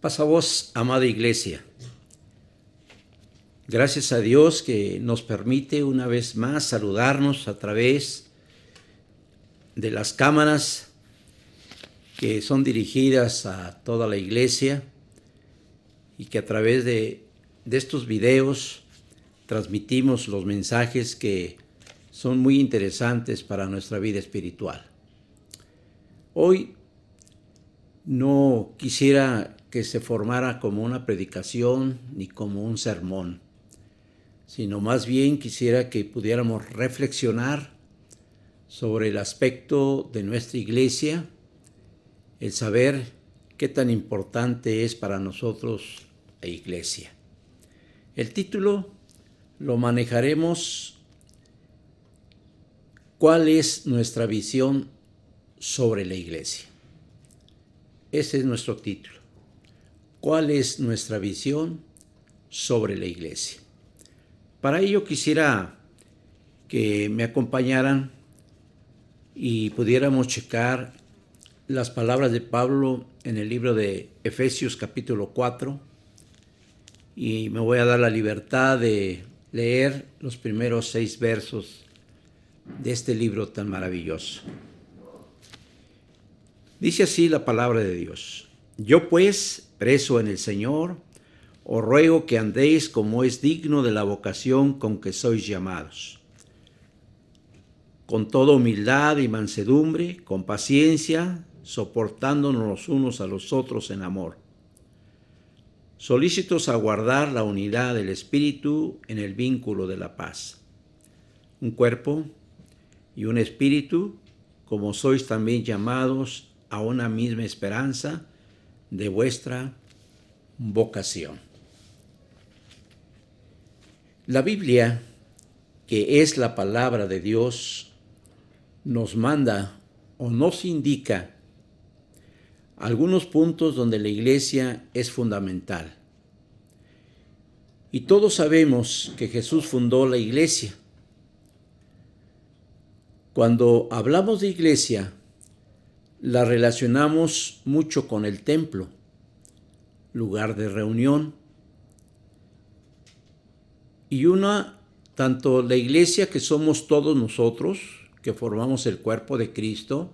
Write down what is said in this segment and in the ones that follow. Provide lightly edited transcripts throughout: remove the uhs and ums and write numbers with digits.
Pasa voz, amada iglesia. Gracias a Dios que nos permite una vez más saludarnos a través de las cámaras que son dirigidas a toda la iglesia y que a través de estos videos transmitimos los mensajes que son muy interesantes para nuestra vida espiritual. Hoy no quisiera que se formara como una predicación ni como un sermón, sino más bien quisiera que pudiéramos reflexionar sobre el aspecto de nuestra iglesia, el saber qué tan importante es para nosotros la iglesia. El título lo manejaremos: ¿cuál es nuestra visión sobre la iglesia? Ese es nuestro título. ¿Cuál es nuestra visión sobre la iglesia? Para ello quisiera que me acompañaran y pudiéramos checar las palabras de Pablo en el libro de Efesios capítulo 4, y me voy a dar la libertad de leer los primeros 6 versos de este libro tan maravilloso. Dice así la palabra de Dios: Yo pues, preso en el Señor, os ruego que andéis como es digno de la vocación con que sois llamados, con toda humildad y mansedumbre, con paciencia, soportándonos los unos a los otros en amor, solícitos a guardar la unidad del Espíritu en el vínculo de la paz. Un cuerpo y un espíritu, como sois también llamados a una misma esperanza de vuestra vocación. La Biblia, que es la palabra de Dios, nos manda o nos indica algunos puntos donde la iglesia es fundamental. Y todos sabemos que Jesús fundó la iglesia. Cuando hablamos de iglesia, la relacionamos mucho con el templo, lugar de reunión. Y tanto la iglesia, que somos todos nosotros, que formamos el cuerpo de Cristo,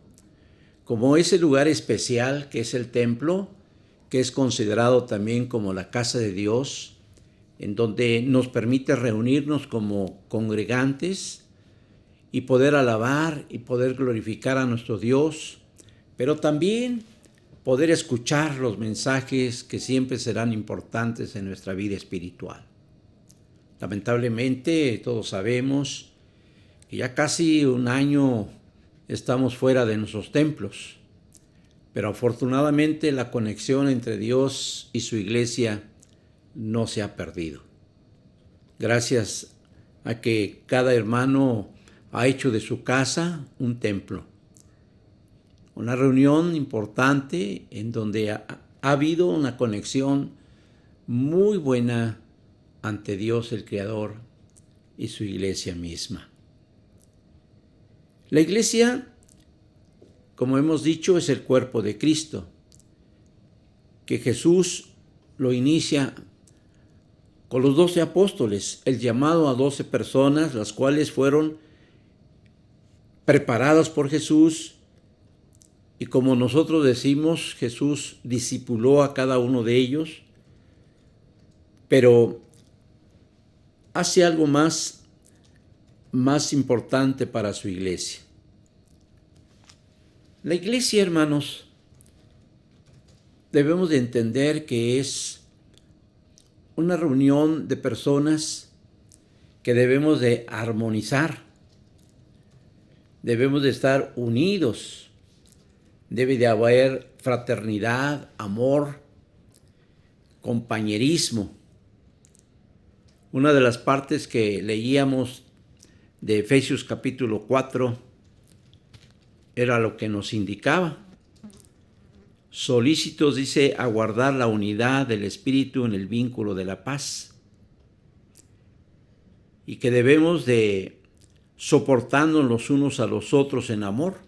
como ese lugar especial que es el templo, que es considerado también como la casa de Dios, en donde nos permite reunirnos como congregantes y poder alabar y poder glorificar a nuestro Dios, pero también poder escuchar los mensajes que siempre serán importantes en nuestra vida espiritual. Lamentablemente, todos sabemos que ya casi un año estamos fuera de nuestros templos, pero afortunadamente la conexión entre Dios y su iglesia no se ha perdido. Gracias a que cada hermano ha hecho de su casa un templo, una reunión importante en donde ha habido una conexión muy buena ante Dios el Creador y su iglesia misma. La iglesia, como hemos dicho, es el cuerpo de Cristo, que Jesús lo inicia con los 12 apóstoles, el llamado a 12 personas, las cuales fueron preparadas por Jesús, y como nosotros decimos, Jesús discipuló a cada uno de ellos, pero hace algo más importante para su iglesia. La iglesia, hermanos, debemos de entender que es una reunión de personas que debemos de armonizar, debemos de estar unidos, debe de haber fraternidad, amor, compañerismo. Una de las partes que leíamos de Efesios capítulo 4 era lo que nos indicaba. Solícitos, dice, a guardar la unidad del Espíritu en el vínculo de la paz. Y que debemos de soportarnos los unos a los otros en amor.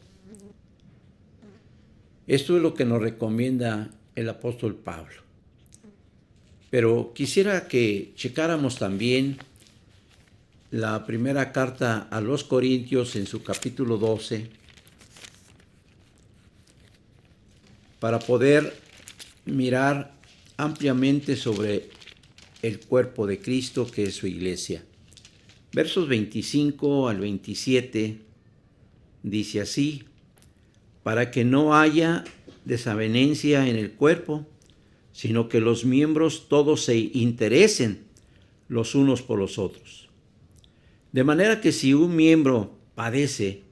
Esto es lo que nos recomienda el apóstol Pablo. Pero quisiera que checáramos también la primera carta a los Corintios en su capítulo 12 para poder mirar ampliamente sobre el cuerpo de Cristo, que es su iglesia. Versos 25 al 27 dice así: para que no haya desavenencia en el cuerpo, sino que los miembros todos se interesen los unos por los otros. De manera que si un miembro padece,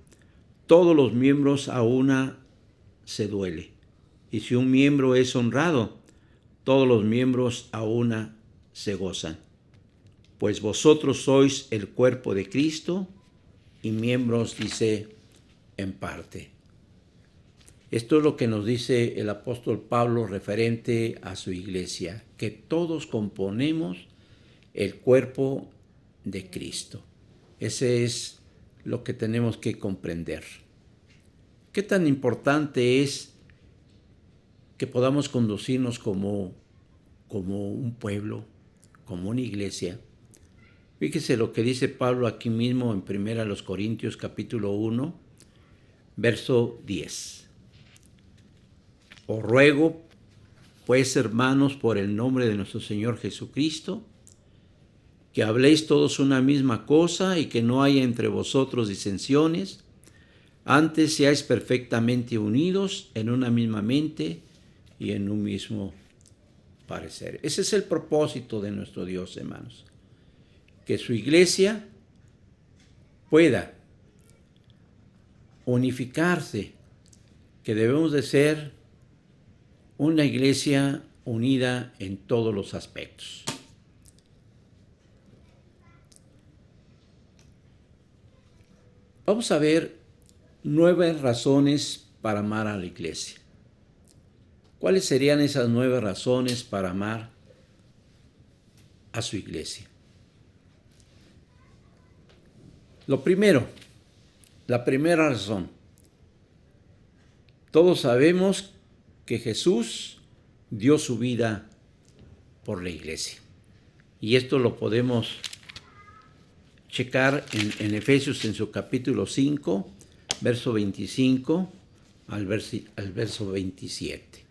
todos los miembros a una se duele. Y si un miembro es honrado, todos los miembros a una se gozan. Pues vosotros sois el cuerpo de Cristo y miembros, dice, en parte. Esto es lo que nos dice el apóstol Pablo referente a su iglesia, que todos componemos el cuerpo de Cristo. Ese es lo que tenemos que comprender. ¿Qué tan importante es que podamos conducirnos como un pueblo, como una iglesia? Fíjese lo que dice Pablo aquí mismo en 1 Corintios capítulo 1, verso 10. Os ruego, pues, hermanos, por el nombre de nuestro Señor Jesucristo, que habléis todos una misma cosa y que no haya entre vosotros disensiones, antes seáis perfectamente unidos en una misma mente y en un mismo parecer. Ese es el propósito de nuestro Dios, hermanos. Que su iglesia pueda unificarse, que debemos de ser una iglesia unida en todos los aspectos. Vamos a ver 9 razones para amar a la iglesia. ¿Cuáles serían esas 9 razones para amar a su iglesia? Lo primero, la primera razón. Todos sabemos que Jesús dio su vida por la iglesia. Y esto lo podemos checar en Efesios en su capítulo 5, verso 25 al verso 27.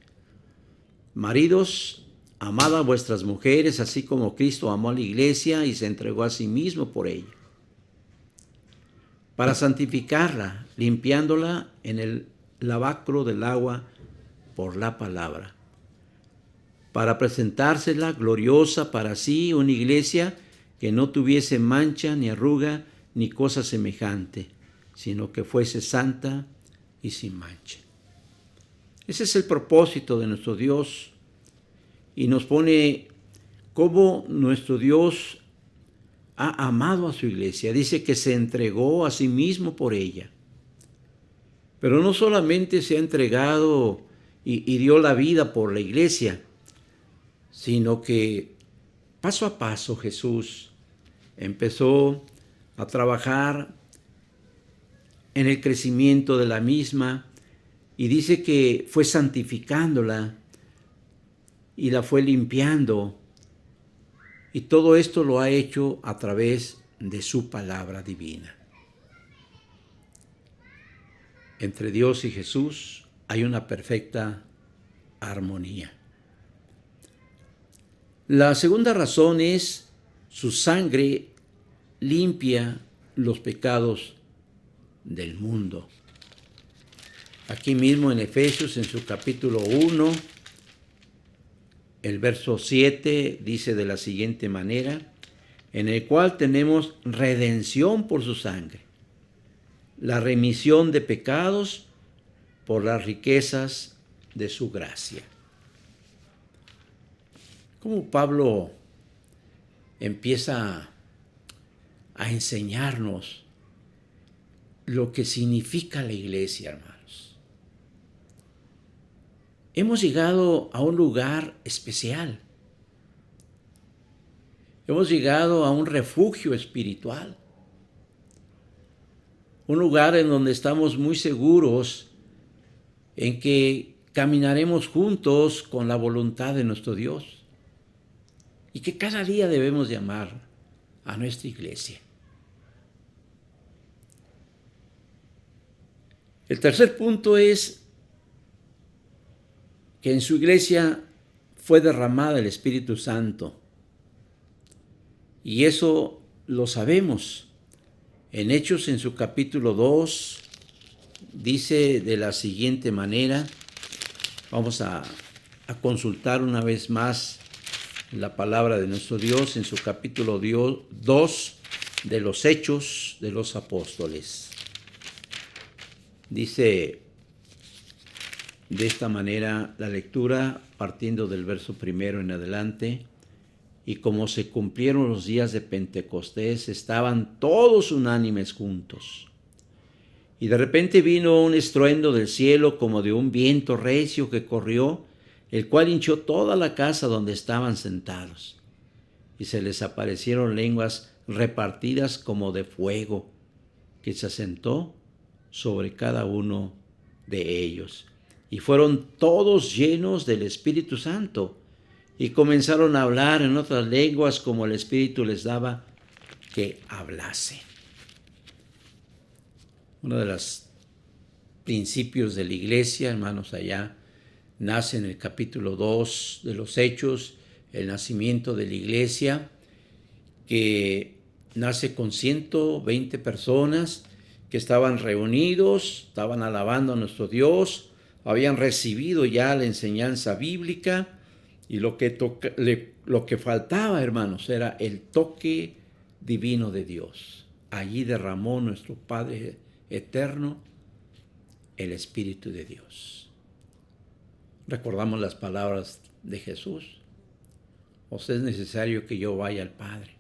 Maridos, amad a vuestras mujeres, así como Cristo amó a la iglesia y se entregó a sí mismo por ella, para santificarla, limpiándola en el lavacro del agua por la palabra, para presentársela gloriosa para sí, una iglesia que no tuviese mancha, ni arruga, ni cosa semejante, sino que fuese santa y sin mancha. Ese es el propósito de nuestro Dios, y nos pone cómo nuestro Dios ha amado a su iglesia. Dice que se entregó a sí mismo por ella. Pero no solamente se ha entregado y dio la vida por la iglesia, sino que paso a paso Jesús empezó a trabajar en el crecimiento de la misma, y dice que fue santificándola y la fue limpiando, y todo esto lo ha hecho a través de su palabra divina. Entre Dios y Jesús hay una perfecta armonía. La segunda razón es: su sangre limpia los pecados del mundo. Aquí mismo en Efesios, en su capítulo 1, el verso 7 dice de la siguiente manera: en el cual tenemos redención por su sangre, la remisión de pecados por las riquezas de su gracia. Como Pablo empieza a enseñarnos lo que significa la iglesia, hermanos. Hemos llegado a un lugar especial. Hemos llegado a un refugio espiritual. Un lugar en donde estamos muy seguros en que caminaremos juntos con la voluntad de nuestro Dios. y que cada día debemos llamar a nuestra iglesia. El tercer punto es que en su iglesia fue derramada el Espíritu Santo. Y eso lo sabemos. En Hechos, en su capítulo 2, dice de la siguiente manera, vamos a consultar una vez más la palabra de nuestro Dios en su capítulo 2 de los Hechos de los Apóstoles. Dice de esta manera la lectura, partiendo del verso 1 en adelante: y como se cumplieron los días de Pentecostés, estaban todos unánimes juntos. Y de repente vino un estruendo del cielo como de un viento recio que corrió, el cual hinchó toda la casa donde estaban sentados. Y se les aparecieron lenguas repartidas como de fuego, que se asentó sobre cada uno de ellos. Y fueron todos llenos del Espíritu Santo, y comenzaron a hablar en otras lenguas como el Espíritu les daba que hablase. Uno de los principios de la iglesia, hermanos, allá nace en el capítulo 2 de los Hechos, el nacimiento de la iglesia, que nace con 120 personas que estaban reunidos, estaban alabando a nuestro Dios, habían recibido ya la enseñanza bíblica, y lo que faltaba, hermanos, era el toque divino de Dios. Allí derramó nuestro Padre eterno el Espíritu de Dios. Recordamos las palabras de Jesús: os es necesario que yo vaya al Padre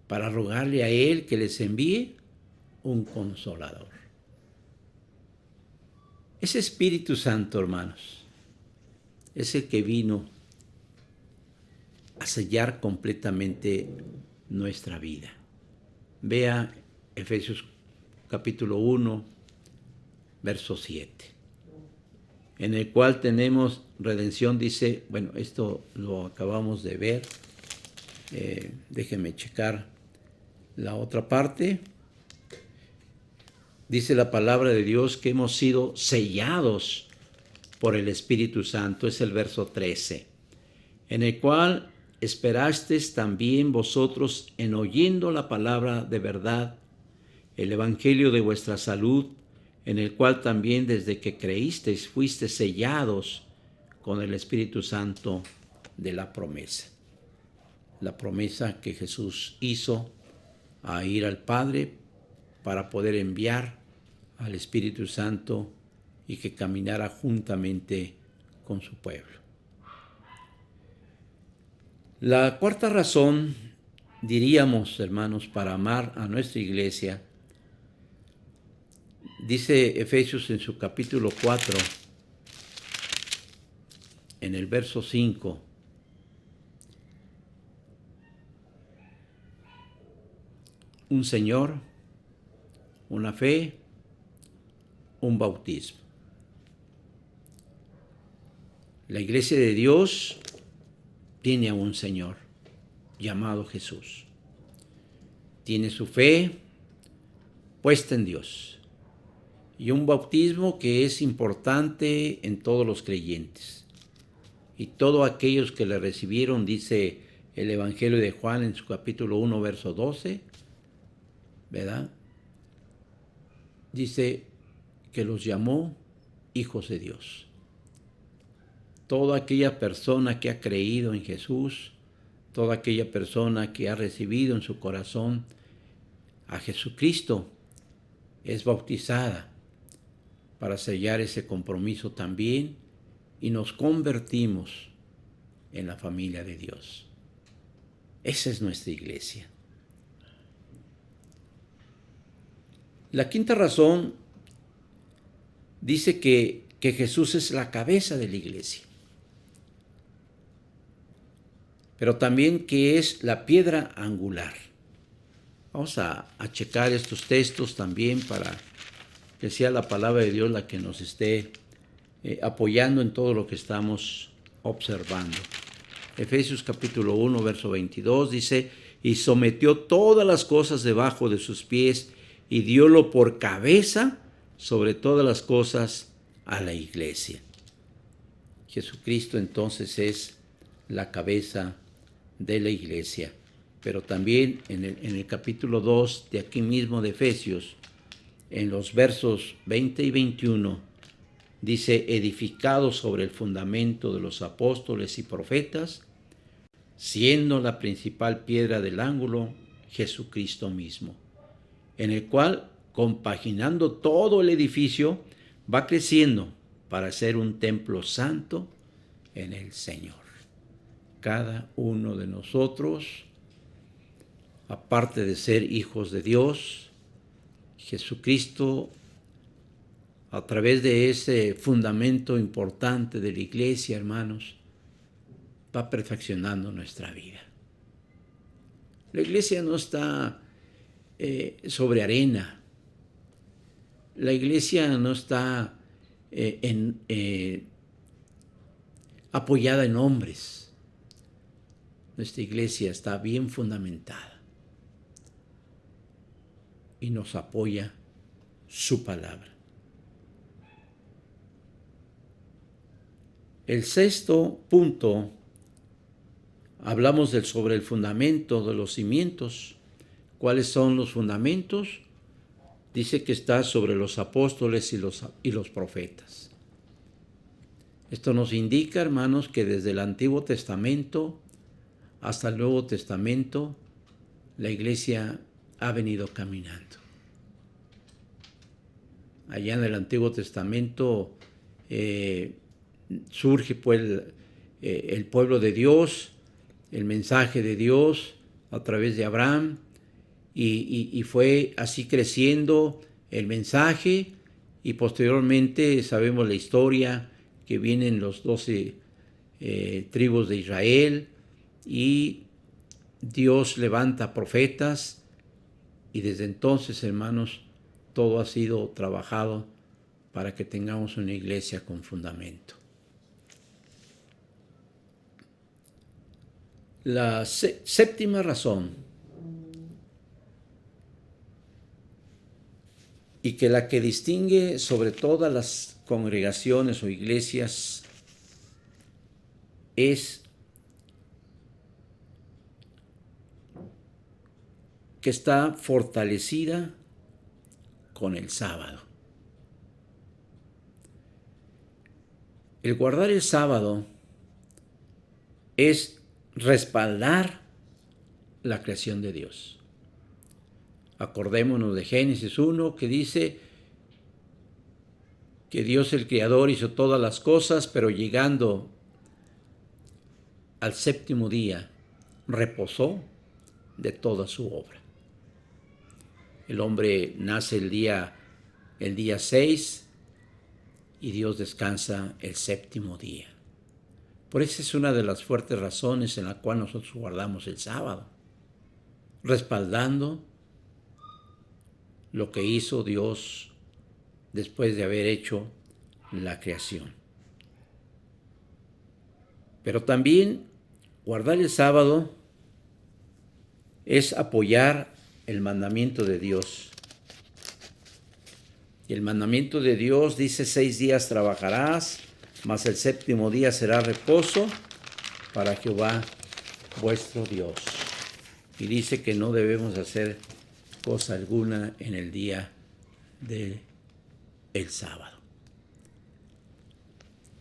para rogarle a Él que les envíe un consolador. Ese Espíritu Santo, hermanos, es el que vino a sellar completamente nuestra vida. Vea Efesios capítulo 1, verso 7, en el cual tenemos redención. Dice, bueno, esto lo acabamos de ver. Déjenme checar la otra parte. Dice la palabra de Dios que hemos sido sellados por el Espíritu Santo. Es el verso 13, en el cual esperasteis también vosotros en oyendo la palabra de verdad, el evangelio de vuestra salud, en el cual también desde que creísteis fuisteis sellados con el Espíritu Santo de la promesa. La promesa que Jesús hizo a ir al Padre para poder enviar al Espíritu Santo y que caminara juntamente con su pueblo. La cuarta razón, diríamos, hermanos, para amar a nuestra iglesia, dice Efesios en su capítulo 4, en el verso 5, un Señor, una fe, un bautismo. La iglesia de Dios tiene a un Señor llamado Jesús. Tiene su fe puesta en Dios y un bautismo que es importante en todos los creyentes. Y todos aquellos que le recibieron, dice el Evangelio de Juan en su capítulo 1, verso 12, ¿verdad? Dice que los llamó hijos de Dios. Toda aquella persona que ha creído en Jesús, toda aquella persona que ha recibido en su corazón a Jesucristo, es bautizada para sellar ese compromiso también, y nos convertimos en la familia de Dios. Esa es nuestra iglesia. La quinta razón dice que Jesús es la cabeza de la iglesia, pero también que es la piedra angular. Vamos a checar estos textos también para que sea la palabra de Dios la que nos esté apoyando en todo lo que estamos observando. Efesios capítulo 1, verso 22 dice, y sometió todas las cosas debajo de sus pies y diólo por cabeza sobre todas las cosas a la iglesia. Jesucristo entonces es la cabeza de la iglesia. Pero también en el capítulo 2 de aquí mismo de Efesios, en los versos 20 y 21, dice, edificado sobre el fundamento de los apóstoles y profetas, siendo la principal piedra del ángulo Jesucristo mismo, en el cual, compaginando todo el edificio, va creciendo para ser un templo santo en el Señor. Cada uno de nosotros, aparte de ser hijos de Dios, Jesucristo, a través de ese fundamento importante de la iglesia, hermanos, va perfeccionando nuestra vida. La iglesia no está sobre arena. La iglesia no está apoyada en hombres. Nuestra iglesia está bien fundamentada y nos apoya su palabra. El sexto punto, hablamos sobre el fundamento de los cimientos. ¿Cuáles son los fundamentos? Dice que está sobre los apóstoles y los profetas. Esto nos indica, hermanos, que desde el Antiguo Testamento hasta el Nuevo Testamento, la iglesia ha venido caminando. Allá en el Antiguo Testamento surge pues el pueblo de Dios, el mensaje de Dios a través de Abraham, y fue así creciendo el mensaje, y posteriormente sabemos la historia que vienen los 12 tribus de Israel, y Dios levanta profetas, y desde entonces, hermanos, todo ha sido trabajado para que tengamos una iglesia con fundamento. La séptima razón, y que la que distingue sobre todas las congregaciones o iglesias, es que está fortalecida con el sábado. El guardar el sábado es respaldar la creación de Dios. Acordémonos de Génesis 1, que dice que Dios el Creador hizo todas las cosas, pero llegando al séptimo día, reposó de toda su obra. El hombre nace el día 6 y Dios descansa el séptimo día. Por eso es una de las fuertes razones en la cual nosotros guardamos el sábado, respaldando lo que hizo Dios después de haber hecho la creación. Pero también guardar el sábado es apoyar el mandamiento de Dios. Y el mandamiento de Dios dice: 6 días trabajarás, mas el séptimo día será reposo para Jehová vuestro Dios. Y dice que no debemos hacer cosa alguna en el día del sábado.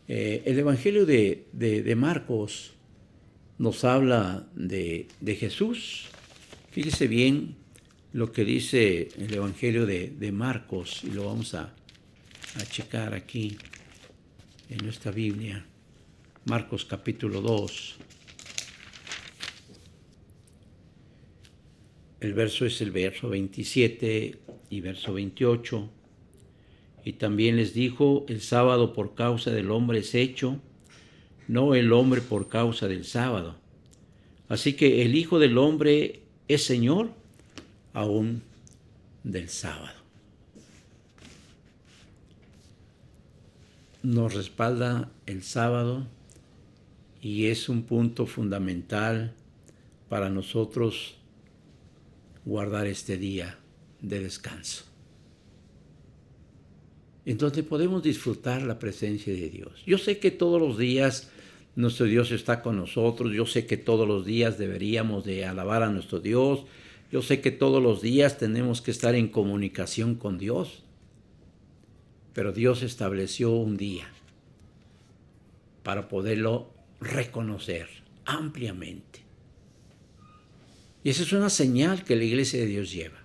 El Evangelio de Marcos nos habla de Jesús. Fíjese bien lo que dice el Evangelio de Marcos, y lo vamos a checar aquí en nuestra Biblia. Marcos capítulo 2. El verso es el verso 27 y verso 28. Y también les dijo: el sábado por causa del hombre es hecho, no el hombre por causa del sábado. Así que el Hijo del Hombre es Señor aún del sábado. Nos respalda el sábado y es un punto fundamental para nosotros guardar este día de descanso, en donde podemos disfrutar la presencia de Dios. Yo sé que todos los días nuestro Dios está con nosotros, yo sé que todos los días deberíamos de alabar a nuestro Dios, yo sé que todos los días tenemos que estar en comunicación con Dios, pero Dios estableció un día para poderlo reconocer ampliamente. Y esa es una señal que la iglesia de Dios lleva.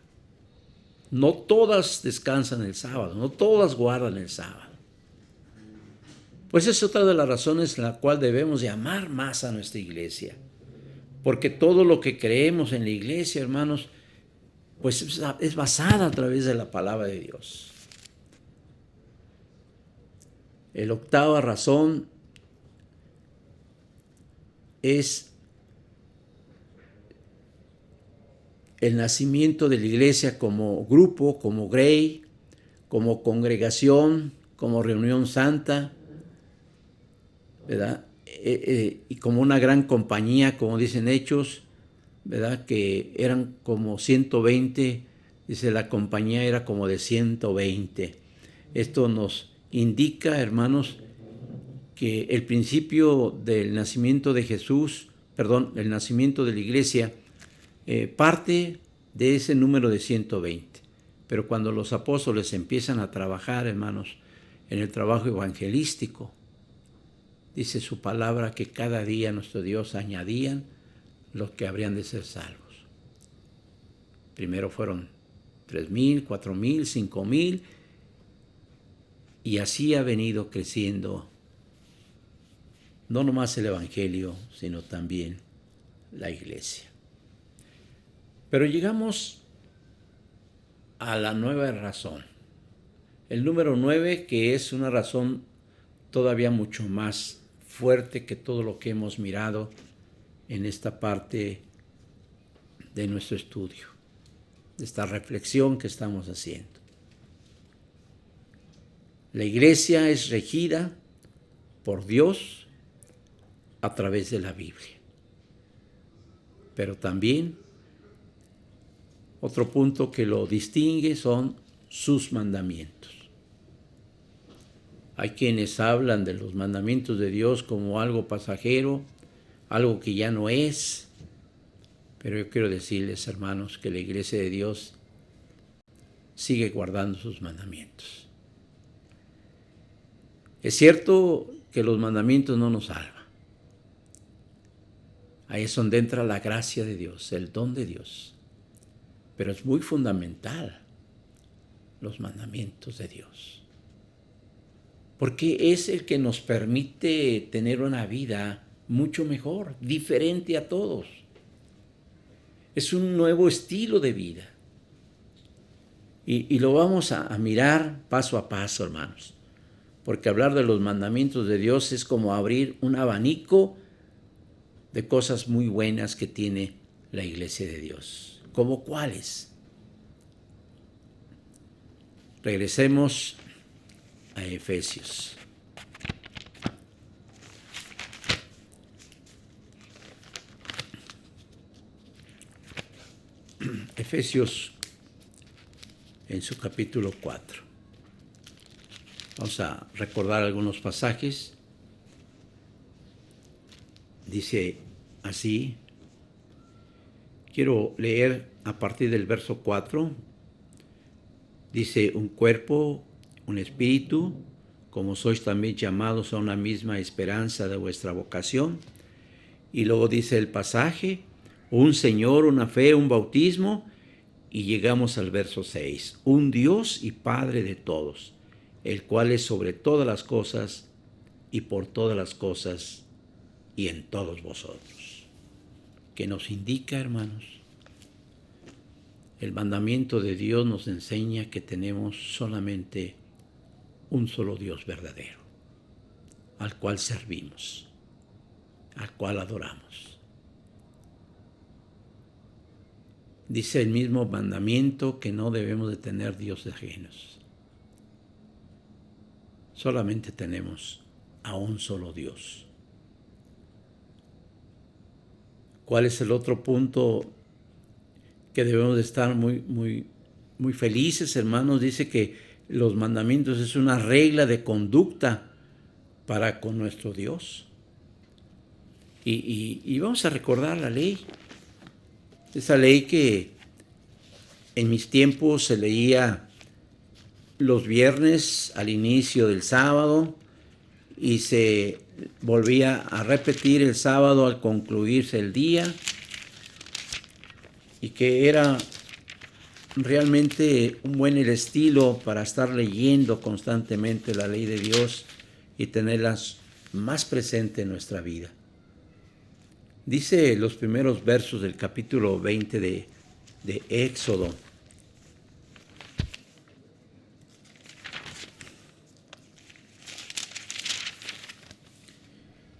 No todas descansan el sábado, no todas guardan el sábado. Pues es otra de las razones en la cual debemos de amar más a nuestra iglesia. Porque todo lo que creemos en la iglesia, hermanos, pues es basada a través de la palabra de Dios. La octava razón es el nacimiento de la iglesia como grupo, como grey, como congregación, como reunión santa, ¿verdad? Y como una gran compañía, como dicen Hechos, ¿verdad? Que eran como 120, dice la compañía era como de 120. Esto nos indica, hermanos, que el principio del nacimiento de Jesús, el nacimiento de la iglesia, parte de ese número de 120. Pero cuando los apóstoles empiezan a trabajar, hermanos, en el trabajo evangelístico, dice su palabra que cada día nuestro Dios añadían los que habrían de ser salvos. Primero fueron 3,000, 4,000, 5,000, y así ha venido creciendo no nomás el evangelio, sino también la iglesia. Pero llegamos a la nueva razón. El número 9, que es una razón todavía mucho más fuerte que todo lo que hemos mirado en esta parte de nuestro estudio, de esta reflexión que estamos haciendo. La iglesia es regida por Dios a través de la Biblia. Pero también otro punto que lo distingue son sus mandamientos. Hay quienes hablan de los mandamientos de Dios como algo pasajero, algo que ya no es. Pero yo quiero decirles, hermanos, que la iglesia de Dios sigue guardando sus mandamientos. Es cierto que los mandamientos no nos salvan. Ahí es donde entra la gracia de Dios, el don de Dios. Pero es muy fundamental los mandamientos de Dios. Porque es el que nos permite tener una vida mucho mejor, diferente a todos. Es un nuevo estilo de vida. Y lo vamos a mirar paso a paso, hermanos. Porque hablar de los mandamientos de Dios es como abrir un abanico de cosas muy buenas que tiene la iglesia de Dios. ¿Cómo cuáles? Regresemos a Efesios. Efesios en su capítulo 4. Vamos a recordar algunos pasajes. Dice así, quiero leer a partir del verso 4. Dice, un cuerpo, un espíritu, como sois también llamados a una misma esperanza de vuestra vocación. Y luego dice el pasaje, un Señor, una fe, un bautismo, y llegamos al verso 6. Un Dios y Padre de todos, el cual es sobre todas las cosas y por todas las cosas y en todos vosotros. Que nos indica, hermanos, el mandamiento de Dios nos enseña que tenemos solamente un solo Dios verdadero, al cual servimos, al cual adoramos. Dice el mismo mandamiento que no debemos de tener dioses ajenos. Solamente tenemos a un solo Dios. ¿Cuál es el otro punto que debemos de estar muy felices, hermanos? Dice que los mandamientos es una regla de conducta para con nuestro Dios. Y vamos a recordar la ley. Esa ley que en mis tiempos se leía los viernes al inicio del sábado y se volvía a repetir el sábado al concluirse el día, y que era realmente un buen estilo para estar leyendo constantemente la ley de Dios y tenerlas más presente en nuestra vida. Dice los primeros versos del capítulo 20 de Éxodo: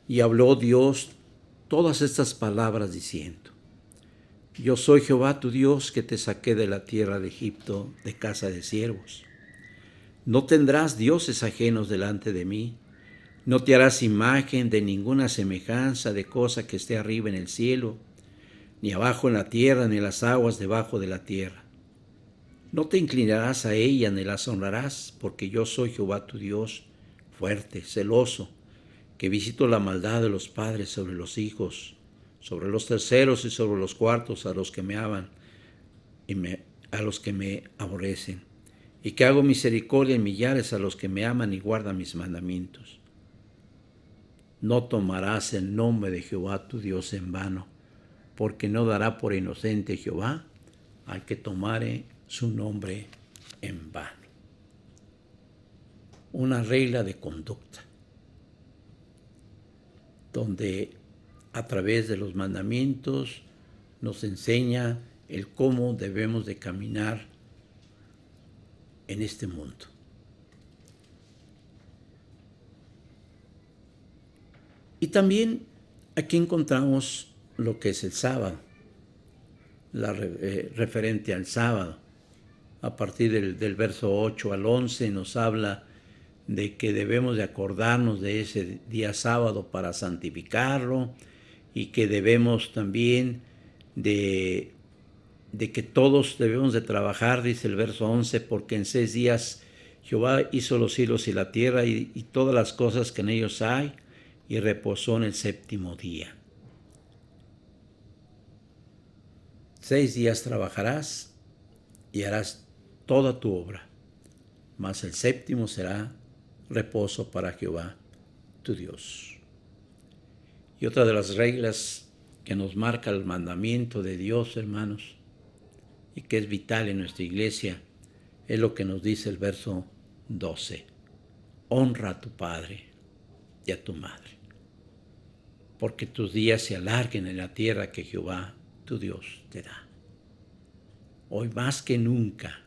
y habló Dios todas estas palabras diciendo: yo soy Jehová tu Dios, que te saqué de la tierra de Egipto, de casa de siervos. No tendrás dioses ajenos delante de mí. No te harás imagen de ninguna semejanza de cosa que esté arriba en el cielo, ni abajo en la tierra, ni en las aguas debajo de la tierra. No te inclinarás a ella, ni las honrarás, porque yo soy Jehová tu Dios, fuerte, celoso, que visito la maldad de los padres sobre los hijos, sobre los terceros y sobre los cuartos, a los que me aman y a los que me aborrecen, y que hago misericordia en millares a los que me aman y guardan mis mandamientos. No tomarás el nombre de Jehová tu Dios en vano, porque no dará por inocente Jehová al que tomare su nombre en vano. Una regla de conducta, donde a través de los mandamientos nos enseña el cómo debemos de caminar en este mundo. Y también aquí encontramos lo que es el sábado, referente al sábado. A partir del verso 8 al 11 nos habla de que debemos de acordarnos de ese día sábado para santificarlo, y que debemos también de que todos debemos de trabajar, dice el verso 11, porque en 6 días Jehová hizo los cielos y la tierra y todas las cosas que en ellos hay, y reposó en el séptimo día. 6 días trabajarás y harás toda tu obra, mas el séptimo será reposo para Jehová tu Dios. Y otra de las reglas que nos marca el mandamiento de Dios, hermanos, y que es vital en nuestra iglesia, es lo que nos dice el verso 12. Honra a tu padre y a tu madre, porque tus días se alarguen en la tierra que Jehová tu Dios te da. Hoy más que nunca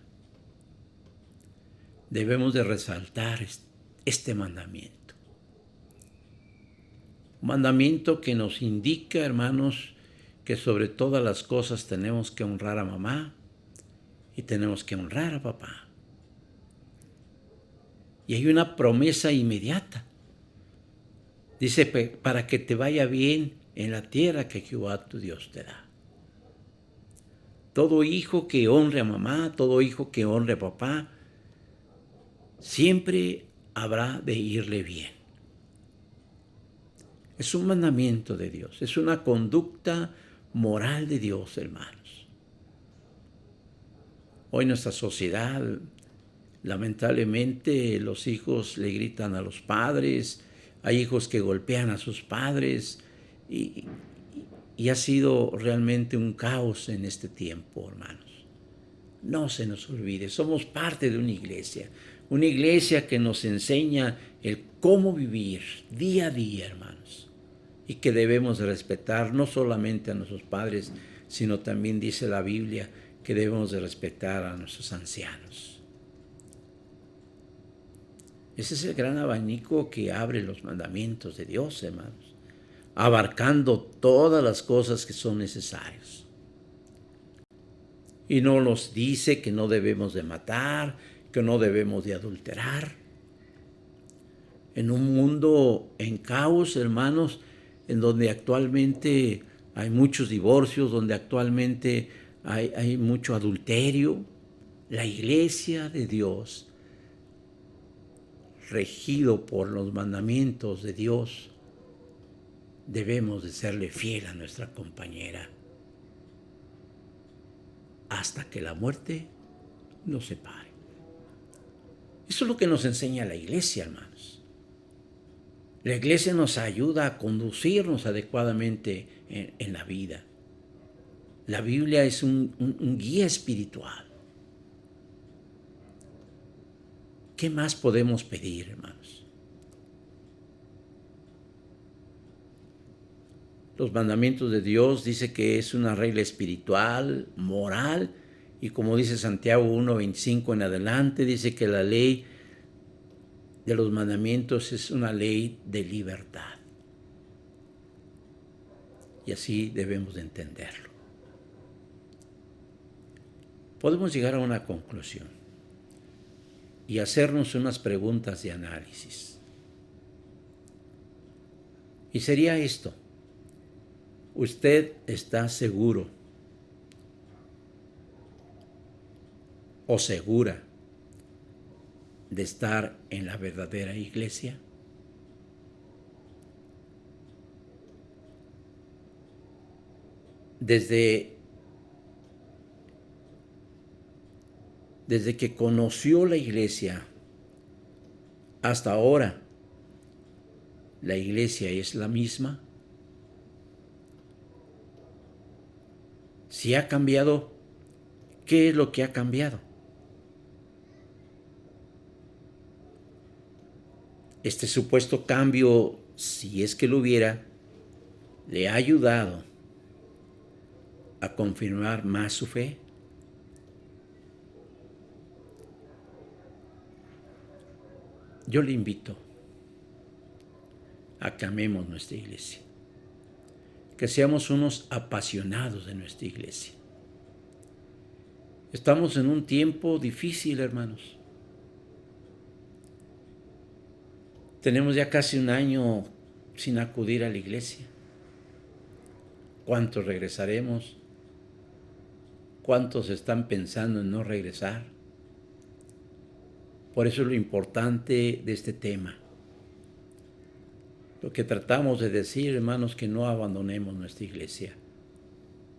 debemos de resaltar este mandamiento. Un mandamiento que nos indica, hermanos, que sobre todas las cosas tenemos que honrar a mamá y tenemos que honrar a papá. Y hay una promesa inmediata. Dice, para que te vaya bien en la tierra que Jehová tu Dios te da. Todo hijo que honre a mamá, todo hijo que honre a papá, siempre habrá de irle bien. Es un mandamiento de Dios, es una conducta moral de Dios, hermanos. Hoy nuestra sociedad, lamentablemente, los hijos le gritan a los padres, hay hijos que golpean a sus padres, y ha sido realmente un caos en este tiempo, hermanos. No se nos olvide, somos parte de una iglesia que nos enseña el cómo vivir día a día, hermanos, y que debemos de respetar no solamente a nuestros padres, sino también dice la Biblia que debemos de respetar a nuestros ancianos. Ese es el gran abanico que abre los mandamientos de Dios, hermanos, abarcando todas las cosas que son necesarias. Y no nos dice que no debemos de matar, que no debemos de adulterar. En un mundo en caos, hermanos, en donde actualmente hay muchos divorcios, donde actualmente hay mucho adulterio. La iglesia de Dios, regido por los mandamientos de Dios, debemos de serle fiel a nuestra compañera hasta que la muerte nos separe. Eso es lo que nos enseña la iglesia, hermanos. La iglesia nos ayuda a conducirnos adecuadamente en la vida. La Biblia es un guía espiritual. ¿Qué más podemos pedir, hermanos? Los mandamientos de Dios dice que es una regla espiritual, moral, y como dice Santiago 1:25 en adelante, dice que la ley de los mandamientos es una ley de libertad. Y así debemos de entenderlo. Podemos llegar a una conclusión y hacernos unas preguntas de análisis. Y sería esto: ¿usted está seguro o segura de estar en la verdadera iglesia? Desde que conoció la iglesia hasta ahora, ¿la iglesia es la misma? Si ha cambiado, ¿qué es lo que ha cambiado? Este supuesto cambio, si es que lo hubiera, ¿le ha ayudado a confirmar más su fe? Yo le invito a que amemos nuestra iglesia, que seamos unos apasionados de nuestra iglesia. Estamos en un tiempo difícil, hermanos. Tenemos ya casi un año sin acudir a la iglesia. ¿Cuántos regresaremos? ¿Cuántos están pensando en no regresar? Por eso es lo importante de este tema. Lo que tratamos de decir, hermanos, que no abandonemos nuestra iglesia,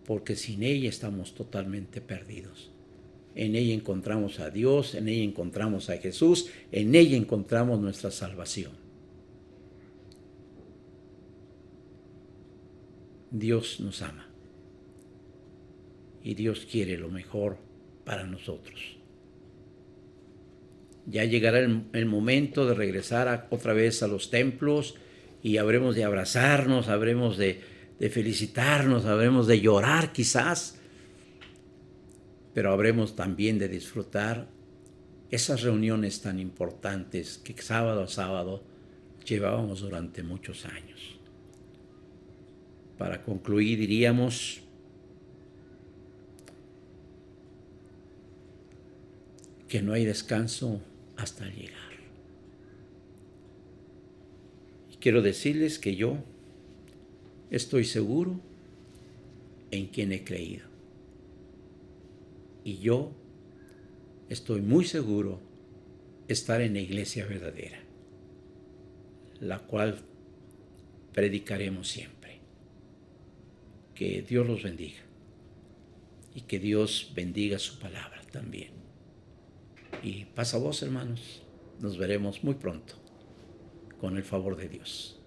porque sin ella estamos totalmente perdidos. En ella encontramos a Dios, en ella encontramos a Jesús, en ella encontramos nuestra salvación. Dios nos ama y Dios quiere lo mejor para nosotros. Ya llegará el momento de regresar otra vez a los templos y habremos de abrazarnos, habremos de felicitarnos, habremos de llorar quizás, pero habremos también de disfrutar esas reuniones tan importantes que sábado a sábado llevábamos durante muchos años. Para concluir, diríamos: que no hay descanso hasta llegar. Y quiero decirles que yo estoy seguro en quien he creído. Y yo estoy muy seguro de estar en la iglesia verdadera, la cual predicaremos siempre. Que Dios los bendiga y que Dios bendiga su palabra también. Y pasa voz, hermanos, nos veremos muy pronto, con el favor de Dios.